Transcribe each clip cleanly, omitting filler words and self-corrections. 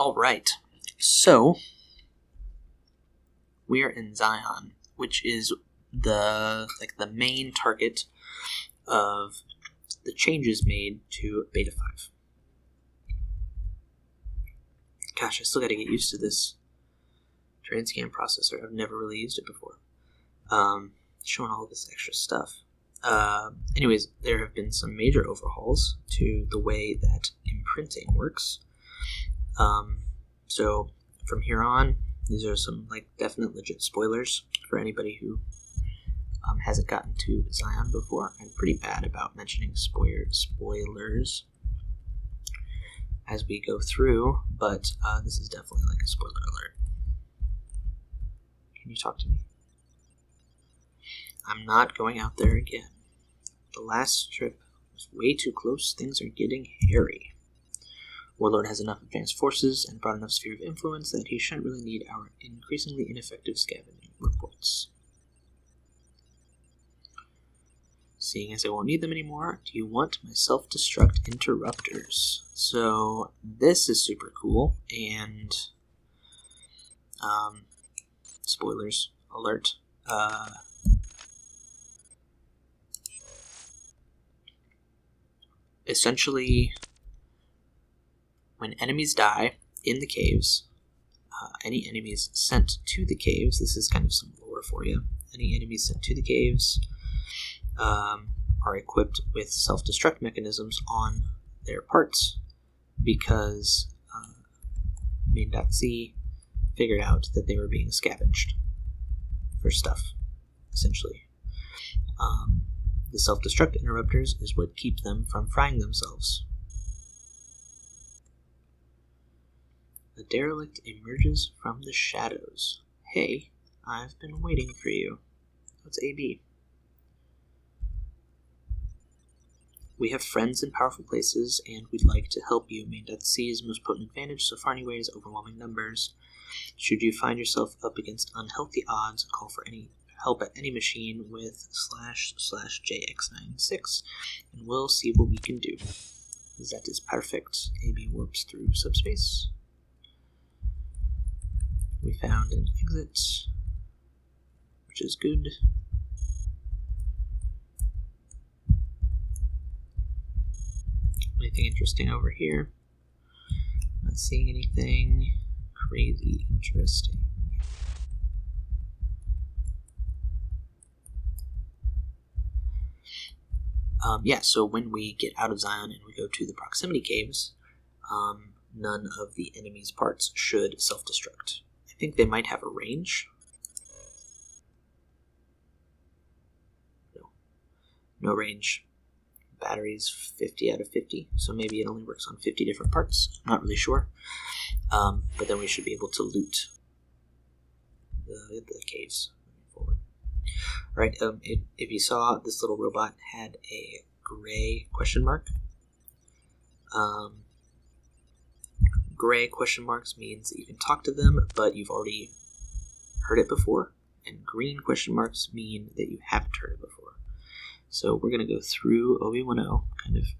All right. So we are in Zion, which is the main target of the changes made to Beta 5. Gosh, I still got to get used to this Transcam processor. I've never really used it before. Showing all of this extra stuff. Anyways, there have been some major overhauls to the way that imprinting works. So from here on, these are some definite legit spoilers for anybody who hasn't gotten to Zion before. I'm pretty bad about mentioning spoilers as we go through, but this is definitely a spoiler alert. Can you talk to me? I'm not going out there again. The last trip was way too close. Things are getting hairy. Warlord has enough advanced forces and brought enough sphere of influence that he shouldn't really need our increasingly ineffective scavenging reports. Seeing as I won't need them anymore, do you want my self-destruct interrupters? So this is super cool, and spoilers alert. Essentially, when enemies die in the caves, any enemies sent to the caves, this is kind of some lore for you, any enemies sent to the caves are equipped with self-destruct mechanisms on their parts because main.c figured out that they were being scavenged for stuff, essentially. The self-destruct interrupters is what keep them from frying themselves. A derelict emerges from the shadows. Hey, I've been waiting for you. What's AB? We have friends in powerful places, and we'd like to help you. Main.c's most potent advantage so far anyway is overwhelming numbers. Should you find yourself up against unhealthy odds, call for any help at any machine with //JX96, and we'll see what we can do. That is perfect. AB warps through subspace. We found an exit, which is good. Anything interesting over here? Not seeing anything crazy interesting. So when we get out of Zion and we go to the proximity caves, none of the enemy's parts should self-destruct. I think they might have a range. No range. Battery's 50 out of 50, so maybe it only works on 50 different parts. I'm not really sure. But then we should be able to loot the caves moving forward. Alright, if you saw, this little robot had a gray question mark. Gray question marks means that you can talk to them, but you've already heard it before. And green question marks mean that you haven't heard it before. So we're going to go through OB10,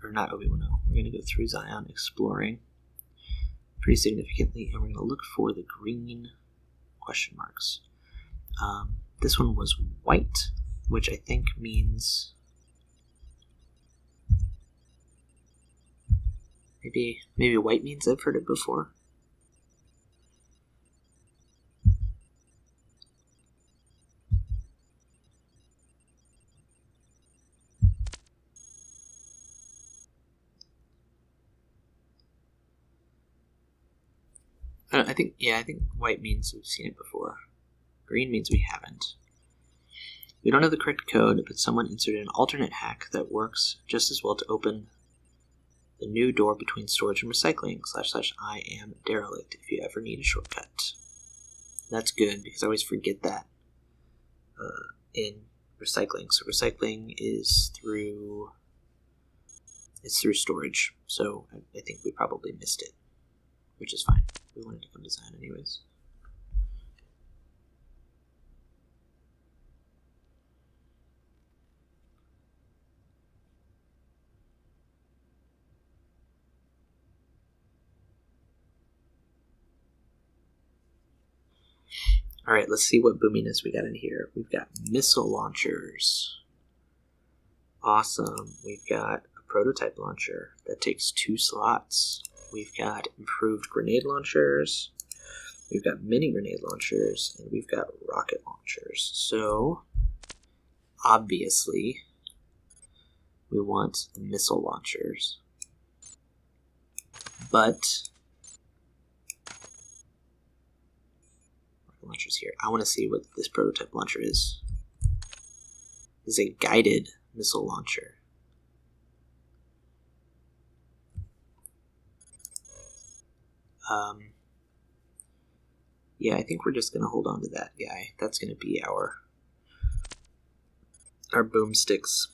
we're going to go through Zion exploring pretty significantly, and we're going to look for the green question marks. This one was white, which I think means maybe white means I've heard it before. I think white means we've seen it before. Green means we haven't. We don't know the correct code, but someone inserted an alternate hack that works just as well to open the new door between storage and recycling, / I am derelict, if you ever need a shortcut. That's good, because I always forget that in recycling. So recycling is through storage, so I think we probably missed it, which is fine. We wanted to come to Zion anyways. Alright, let's see what boominess we got in here. We've got missile launchers. Awesome. We've got a prototype launcher that takes 2 slots. We've got improved grenade launchers. We've got mini grenade launchers. And we've got rocket launchers. So, obviously, we want the missile launchers. But launchers here. I want to see what this prototype launcher is. It's a guided missile launcher. Yeah, I think we're just going to hold on to that guy. That's going to be our boomsticks.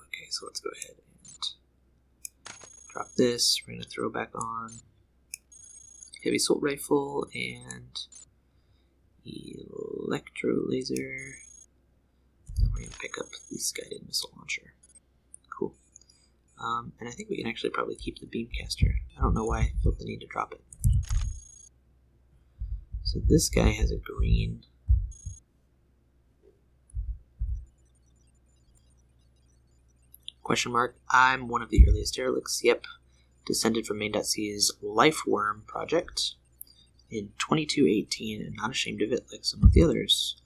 Okay, so let's go ahead and drop this. We're going to throw back on heavy assault rifle and electro laser. And we're going to pick up this guided missile launcher. Cool. And I think we can actually probably keep the beamcaster. I don't know why I felt the need to drop it. So this guy has a green. Question mark. I'm one of the earliest derelicts. Yep. Descended from Main.C's Lifeworm project in 2218 and not ashamed of it like some of the others.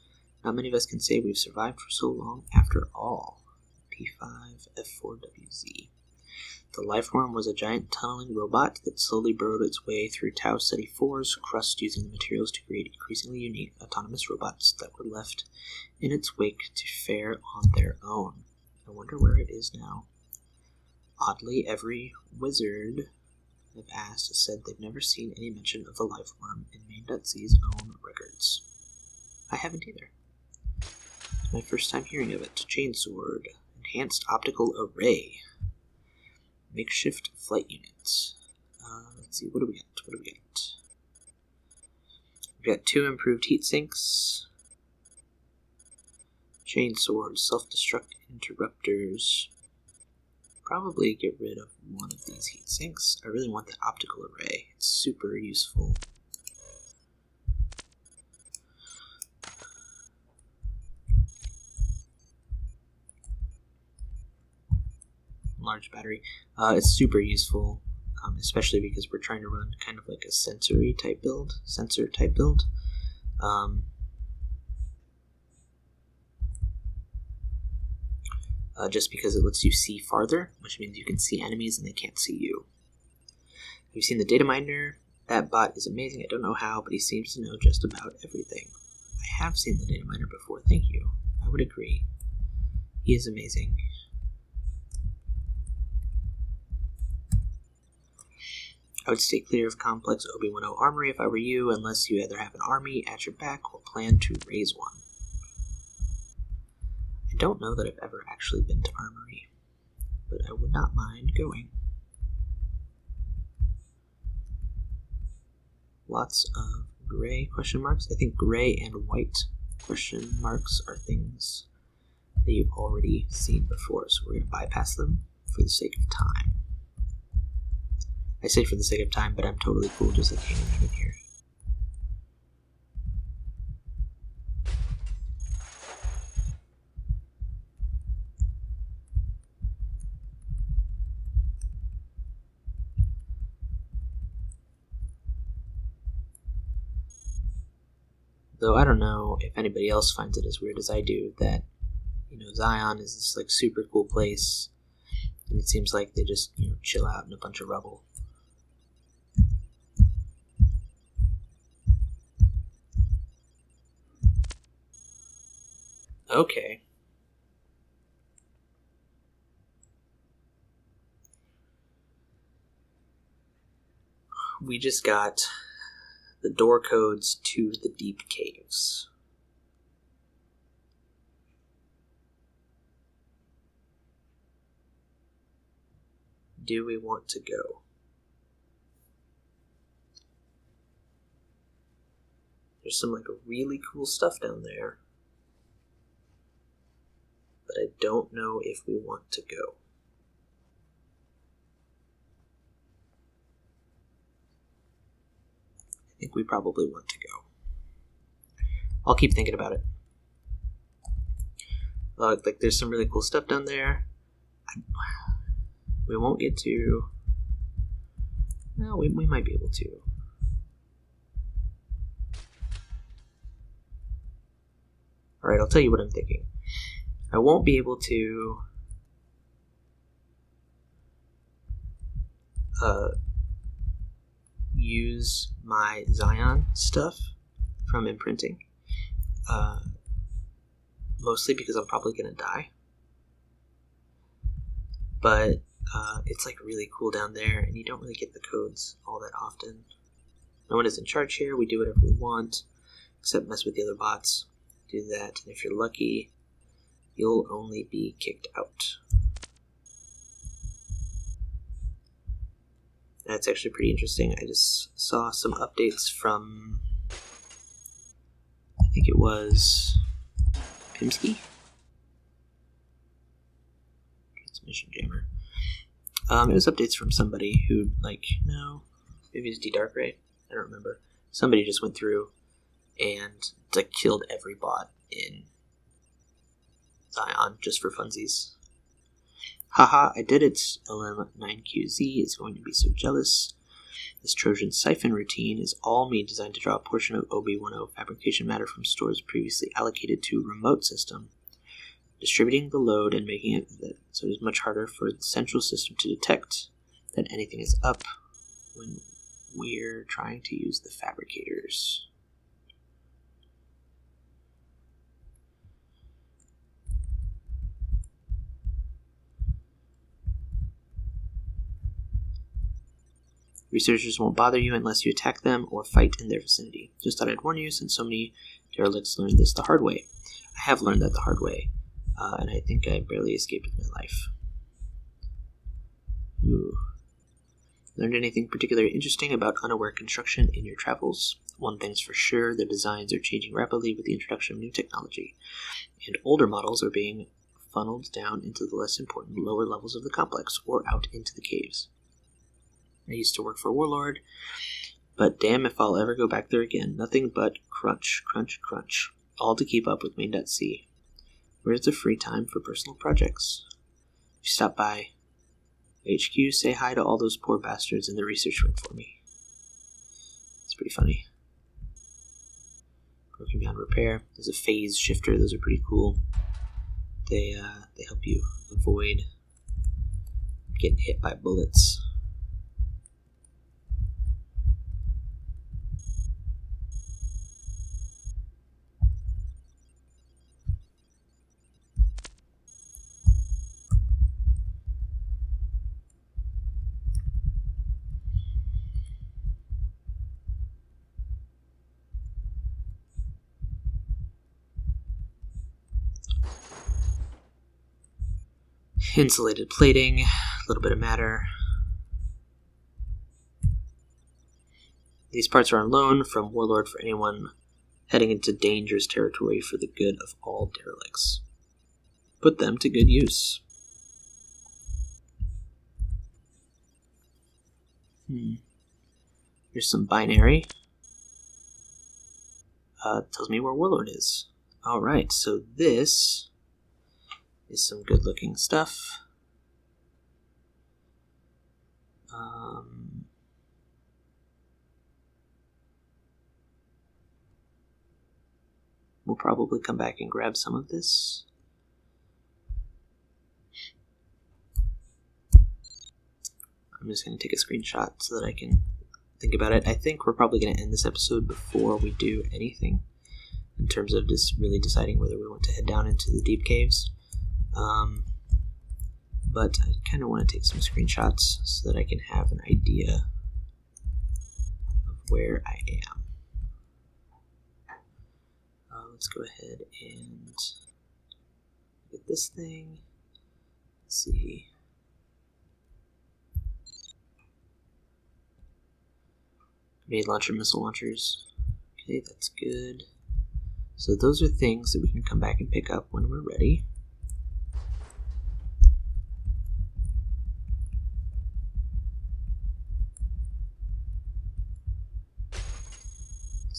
Not many of us can say we've survived for so long after all. P5F4WZ. The Lifeworm was a giant tunneling robot that slowly burrowed its way through Tau Ceti 4's crust using the materials to create increasingly unique autonomous robots that were left in its wake to fare on their own. I wonder where it is now. Oddly, every wizard I've asked has said they've never seen any mention of the Lifeworm in Main.C's own records. I haven't either. It's my first time hearing of it. Chainsword. Enhanced optical array. Makeshift flight units. Let's see, what do we get? We've got 2 improved heat sinks. Chainsword, self-destruct interrupters. Probably get rid of one of these heat sinks. I really want that optical array. It's super useful. Large battery. It's super useful, especially because we're trying to run kind of like a sensor type build. Just because it lets you see farther, which means you can see enemies and they can't see you. Have you seen the data miner? That bot is amazing. I don't know how, but he seems to know just about everything. I have seen the data miner before. Thank you. I would agree. He is amazing. I would stay clear of complex OB10 armory if I were you, unless you either have an army at your back or plan to raise one. I don't know that I've ever actually been to armory, but I would not mind going. Lots of gray question marks. I think gray and white question marks are things that you've already seen before, so we're going to bypass them for the sake of time. I say for the sake of time, but I'm totally cool just like hanging out in here. Though I don't know if anybody else finds it as weird as I do that, Zion is this like super cool place, and it seems like they just, chill out in a bunch of rubble. Okay. We just got the door codes to the deep caves. Do we want to go? There's some really cool stuff down there, but I don't know if we want to go. I think we probably want to go. I'll keep thinking about it. Like there's some really cool stuff down there. We won't get to... No, we might be able to. Alright, I'll tell you what I'm thinking. I won't be able to use my Zion stuff from imprinting. Mostly because I'm probably going to die. But it's like really cool down there, and you don't really get the codes all that often. No one is in charge here. We do whatever we want, except mess with the other bots. Do that, and if you're lucky, you'll only be kicked out. That's actually pretty interesting. I just saw some updates from, I think it was Pimsky? Transmission jammer. It was updates from somebody who, like, no, maybe it's D-Darkray, I don't remember. Somebody just went through and like killed every bot in Zion just for funsies. Haha, I did it. LM9QZ is going to be so jealous. This Trojan siphon routine is all me, designed to draw a portion of OB10 fabrication matter from stores previously allocated to remote system, distributing the load and making it so it is much harder for the central system to detect that anything is up when we're trying to use the fabricators. Researchers won't bother you unless you attack them or fight in their vicinity. Just thought I'd warn you, since so many derelicts learned this the hard way. I have learned that the hard way, and I think I barely escaped with my life. Ooh. Learned anything particularly interesting about unaware construction in your travels? One thing's for sure, their designs are changing rapidly with the introduction of new technology, and older models are being funneled down into the less important lower levels of the complex, or out into the caves. I used to work for a warlord, but damn if I'll ever go back there again. Nothing but crunch, crunch, crunch. All to keep up with main.c. Where's the free time for personal projects? If you stop by HQ, say hi to all those poor bastards in the research room for me. It's pretty funny. Broken down repair. There's a phase shifter. Those are pretty cool. They help you avoid getting hit by bullets. Insulated plating, a little bit of matter. These parts are on loan from Warlord for anyone heading into dangerous territory for the good of all derelicts. Put them to good use. Here's some binary. Tells me where Warlord is. Alright, so this is some good looking stuff. We'll probably come back and grab some of this. I'm just going to take a screenshot so that I can think about it. I think we're probably going to end this episode before we do anything in terms of just really deciding whether we want to head down into the deep caves. But I kind of want to take some screenshots so that I can have an idea of where I am. Let's go ahead and look at this thing. Let's see. Grenade launcher, missile launchers. Okay, that's good. So those are things that we can come back and pick up when we're ready.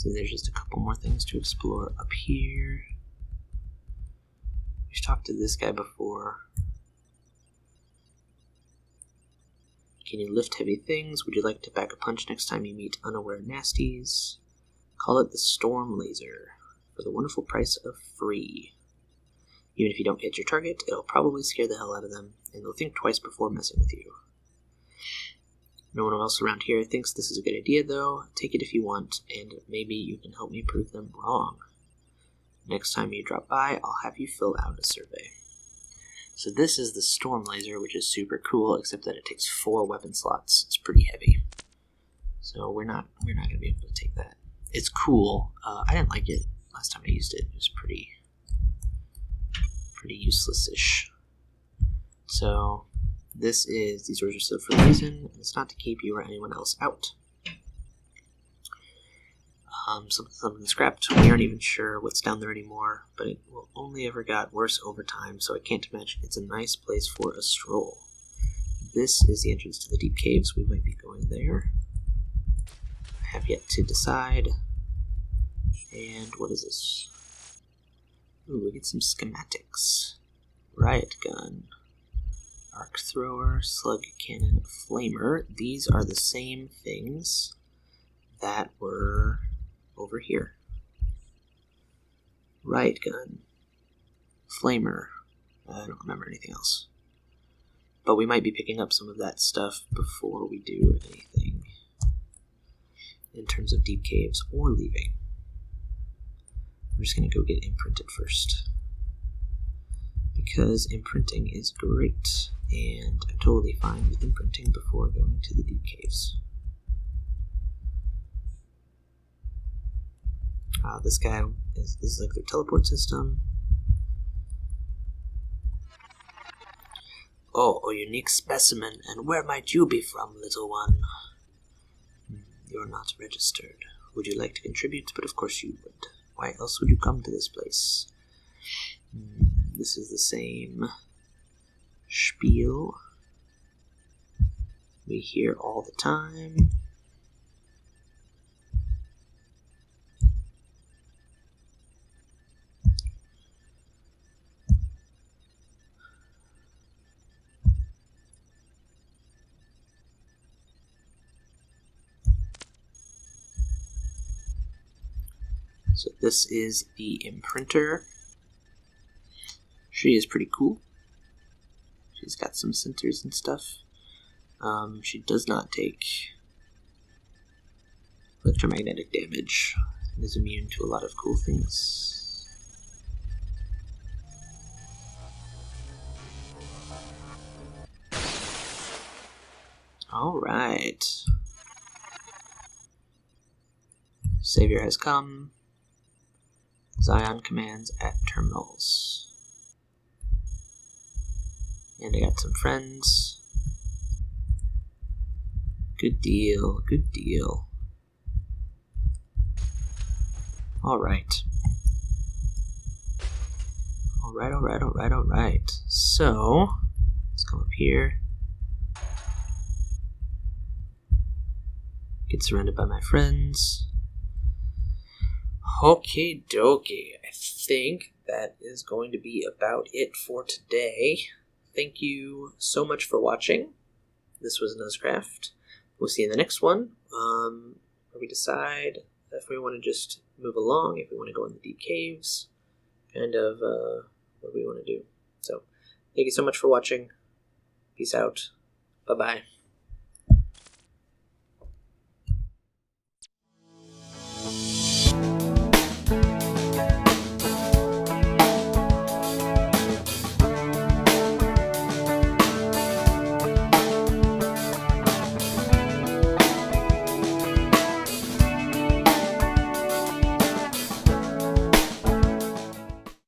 See, there's just a couple more things to explore up here. We've talked to this guy before. Can you lift heavy things? Would you like to pack a punch next time you meet unaware nasties? Call it the Storm Laser for the wonderful price of free. Even if you don't hit your target, it'll probably scare the hell out of them, and they'll think twice before messing with you. No one else around here thinks this is a good idea, though. Take it if you want, and maybe you can help me prove them wrong. Next time you drop by, I'll have you fill out a survey. So this is the Storm Laser, which is super cool, except that it takes 4 weapon slots. It's pretty heavy. So we're not going to be able to take that. It's cool. I didn't like it last time I used it. It was pretty useless-ish. So these orders are sealed for a reason, and it's not to keep you or anyone else out. Something scrapped. We aren't even sure what's down there anymore, but it will only ever got worse over time, so I can't imagine it's a nice place for a stroll. This is the entrance to the deep caves. We might be going there. I have yet to decide. And what is this? Ooh, we get some schematics. Riot gun, arc thrower, slug cannon, flamer. These are the same things that were over here. Riot gun, flamer. I don't remember anything else. But we might be picking up some of that stuff before we do anything in terms of deep caves or leaving. I'm just going to go get imprinted first, because imprinting is great, and I'm totally fine with imprinting before going to the deep caves. This guy this is like their teleport system. Oh, a unique specimen, and where might you be from, little one? You're not registered. Would you like to contribute? But of course you would. Why else would you come to this place? This is the same spiel we hear all the time. So this is the imprinter. She is pretty cool. She's got some sensors and stuff. She does not take electromagnetic damage and is immune to a lot of cool things. Alright. Savior has come. Zion commands at terminals. And I got some friends. Good deal, good deal. Alright. Alright. So, let's come up here. Get surrounded by my friends. Okie dokie. I think that is going to be about it for today. Thank you so much for watching. This was nuzcraft. We'll see you in the next one, where we decide if we want to just move along, if we want to go in the deep caves, kind of what we want to do. So, thank you so much for watching. Peace out. Bye-bye.